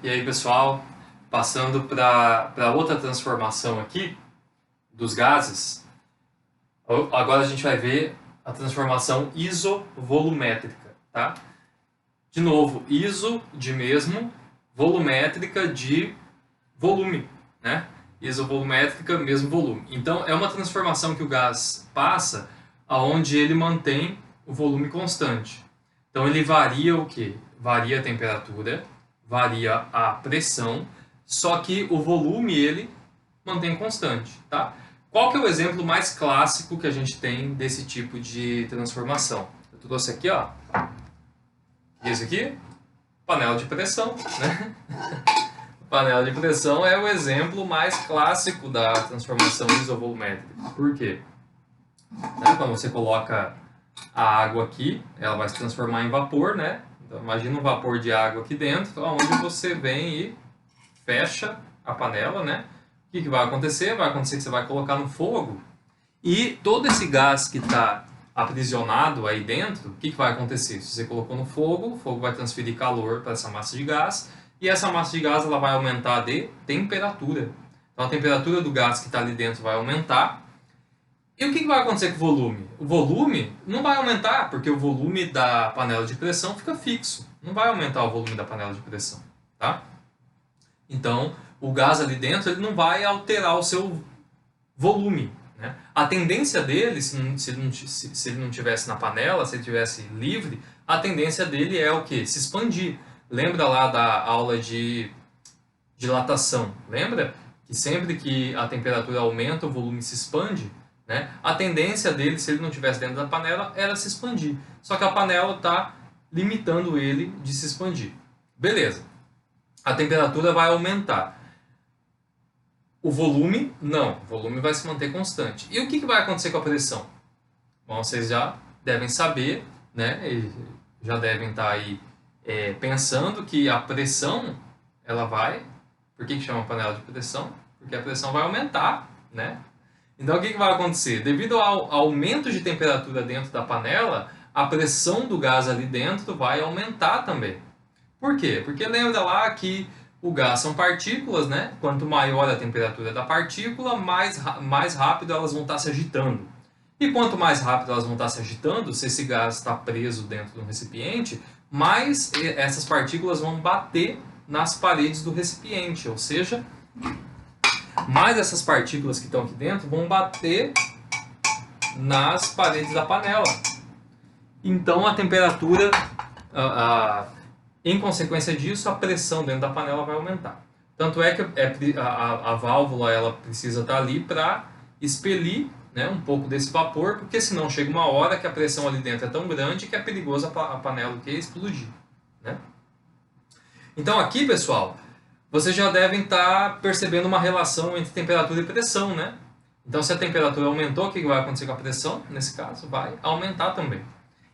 E aí, pessoal, passando para outra transformação aqui dos gases, agora a gente vai ver a transformação isovolumétrica, tá? De novo, iso de mesmo, volumétrica de volume, né? Isovolumétrica, mesmo volume. Então, é uma transformação que o gás passa aonde ele mantém o volume constante. Então, ele varia o quê? Varia a temperatura, varia a pressão, só que o volume ele mantém constante, tá? Qual que é o exemplo mais clássico que a gente tem desse tipo de transformação? Eu trouxe aqui, ó. Esse aqui, panela de pressão, né? Panela de pressão é o exemplo mais clássico da transformação isovolumétrica. Por quê? Quando você coloca a água aqui, ela vai se transformar em vapor, né? Então, imagina um vapor de água aqui dentro, onde você vem e fecha a panela, né? O que vai acontecer? Vai acontecer que você vai colocar no fogo e todo esse gás que está aprisionado aí dentro, o que vai acontecer? Se você colocou no fogo, o fogo vai transferir calor para essa massa de gás e essa massa de gás ela vai aumentar de temperatura. Então a temperatura do gás que está ali dentro vai aumentar. E o que vai acontecer com o volume? O volume não vai aumentar, porque o volume da panela de pressão fica fixo. Não vai aumentar o volume da panela de pressão, tá? Então, o gás ali dentro ele não vai alterar o seu volume, né? A tendência dele, se ele não tivesse na panela, se ele tivesse livre, a tendência dele é o quê? Se expandir. Lembra lá da aula de dilatação? Lembra? Que sempre que a temperatura aumenta, o volume se expande, né? A tendência dele, se ele não estivesse dentro da panela, era se expandir. Só que a panela está limitando ele de se expandir. Beleza. A temperatura vai aumentar. O volume, não. O volume vai se manter constante. E o que vai acontecer com a pressão? Bom, vocês já devem saber, né? E já devem estar aí pensando que a pressão, ela vai... Por que chama panela de pressão? Porque a pressão vai aumentar, né? Então, o que vai acontecer? Devido ao aumento de temperatura dentro da panela, a pressão do gás ali dentro vai aumentar também. Por quê? Porque lembra lá que o gás são partículas, né? Quanto maior a temperatura da partícula, mais rápido elas vão estar se agitando. E quanto mais rápido elas vão estar se agitando, se esse gás está preso dentro de um recipiente, mais essas partículas vão bater nas paredes do recipiente, ou seja, mais essas partículas que estão aqui dentro vão bater nas paredes da panela. Então a temperatura, em consequência disso, a pressão dentro da panela vai aumentar. Tanto é que a válvula ela precisa estar ali para expelir, né, um pouco desse vapor, porque senão chega uma hora que a pressão ali dentro é tão grande que é perigoso a panela explodir, né? Então aqui, pessoal, vocês já devem estar percebendo uma relação entre temperatura e pressão, né? Então, se a temperatura aumentou, o que vai acontecer com a pressão? Nesse caso, vai aumentar também.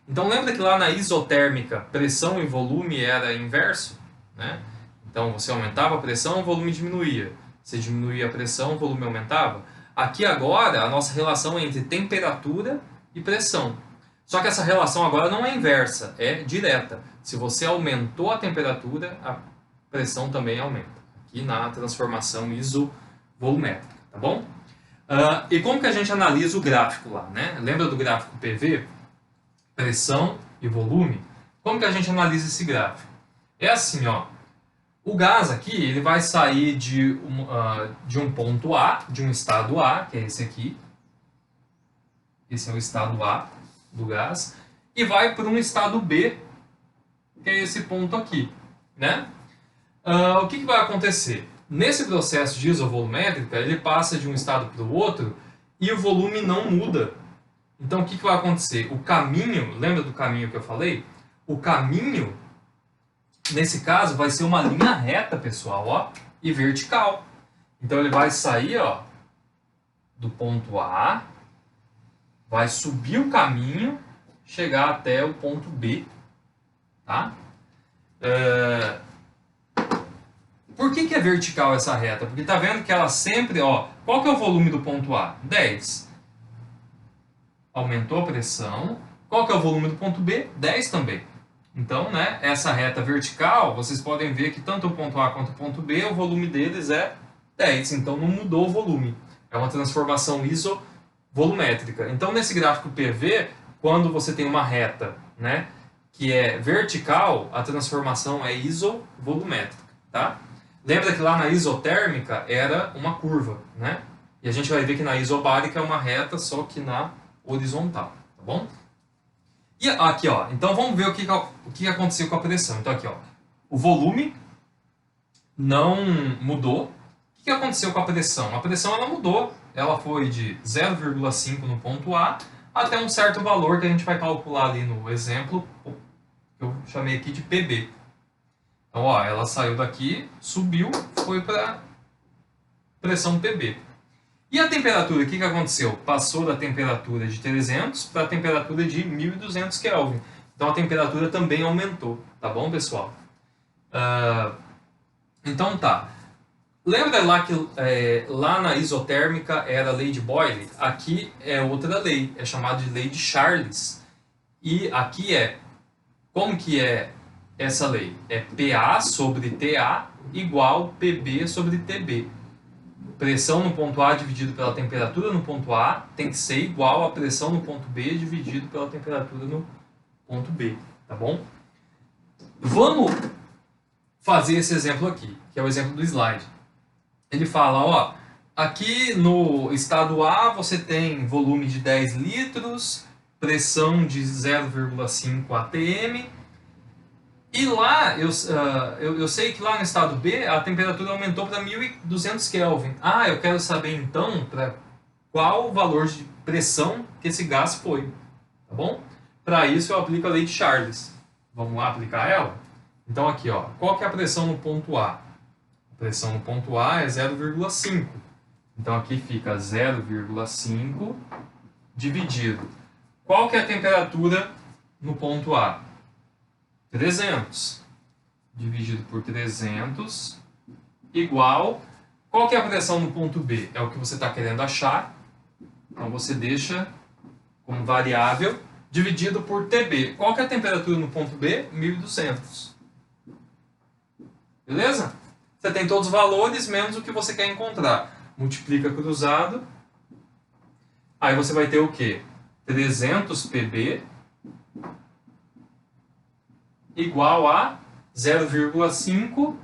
Então, lembra que lá na isotérmica, pressão e volume era inverso, né? Então, você aumentava a pressão, o volume diminuía. Se diminuía a pressão, o volume aumentava. Aqui agora, a nossa relação é entre temperatura e pressão. Só que essa relação agora não é inversa, é direta. Se você aumentou a temperatura, a pressão também aumenta. Aqui na transformação isovolumétrica, tá bom? E como que a gente analisa o gráfico lá, né? Lembra do gráfico PV? Pressão e volume. Como que a gente analisa esse gráfico? É assim, ó. O gás aqui, ele vai sair de um ponto A, de um estado A, que é esse aqui. Esse é o estado A do gás. E vai para um estado B, que é esse ponto aqui, né? O que vai acontecer? Nesse processo de isovolumétrica, ele passa de um estado para o outro e o volume não muda. Então, o que vai acontecer? O caminho, lembra do caminho que eu falei? O caminho, nesse caso, vai ser uma linha reta, pessoal, ó, e vertical. Então, ele vai sair, ó, do ponto A, vai subir o caminho, chegar até o ponto B, tá? Por que é vertical essa reta? Porque tá vendo que ela sempre, ó, qual que é o volume do ponto A? 10. Aumentou a pressão. Qual que é o volume do ponto B? 10 também. Então, né, essa reta vertical, vocês podem ver que tanto o ponto A quanto o ponto B, o volume deles é 10, então não mudou o volume. É uma transformação isovolumétrica. Então, nesse gráfico PV, quando você tem uma reta, né, que é vertical, a transformação é isovolumétrica, tá? Lembra que lá na isotérmica era uma curva, né? E a gente vai ver que na isobárica é uma reta, só que na horizontal, tá bom? E aqui, ó, então vamos ver o que aconteceu com a pressão. Então aqui, ó, o volume não mudou. O que aconteceu com a pressão? A pressão ela mudou. Ela foi de 0,5 no ponto A até um certo valor que a gente vai calcular ali no exemplo, que eu chamei aqui de PB. Então, ó, ela saiu daqui, subiu, foi para pressão PB. E a temperatura, o que aconteceu? Passou da temperatura de 300 para a temperatura de 1200 Kelvin. Então a temperatura também aumentou, tá bom, pessoal? Então tá. Lembra lá que lá na isotérmica era a lei de Boyle? Aqui é outra lei, é chamada de lei de Charles. E aqui como que é essa lei? É PA sobre TA igual PB sobre TB. Pressão no ponto A dividido pela temperatura no ponto A tem que ser igual à pressão no ponto B dividido pela temperatura no ponto B, tá bom? Vamos fazer esse exemplo aqui, que é o exemplo do slide. Ele fala, ó, aqui no estado A você tem volume de 10 litros, pressão de 0,5 atm, e lá, eu sei que lá no estado B a temperatura aumentou para 1200 Kelvin. Ah, eu quero saber então para qual o valor de pressão que esse gás foi, tá bom? Para isso eu aplico a lei de Charles. Vamos lá aplicar ela? Então aqui, ó, qual que é a pressão no ponto A? A pressão no ponto A é 0,5. Então aqui fica 0,5 dividido. Qual que é a temperatura no ponto A? 300 dividido por 300 igual... Qual que é a pressão no ponto B? É o que você está querendo achar. Então você deixa como variável dividido por TB. Qual que é a temperatura no ponto B? 1200. Beleza? Você tem todos os valores menos o que você quer encontrar. Multiplica cruzado. Aí você vai ter o quê? 300 PB igual a 0,5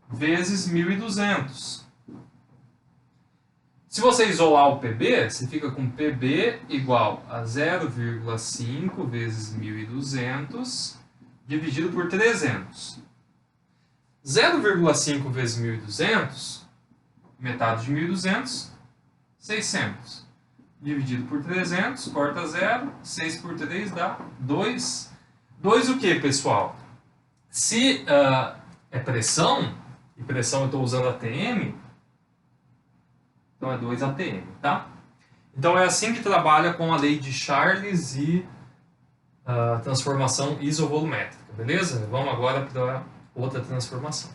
vezes 1200. Se você isolar o PB, você fica com PB igual a 0,5 vezes 1200 dividido por 300. 0,5 vezes 1200, metade de 1200, 600. Dividido por 300, corta 0, 6 por 3 dá 2. 2 o que, pessoal? Se é pressão, e pressão eu estou usando ATM, então é 2 ATM, tá? Então é assim que trabalha com a lei de Charles e a transformação isovolumétrica, beleza? Vamos agora para outra transformação.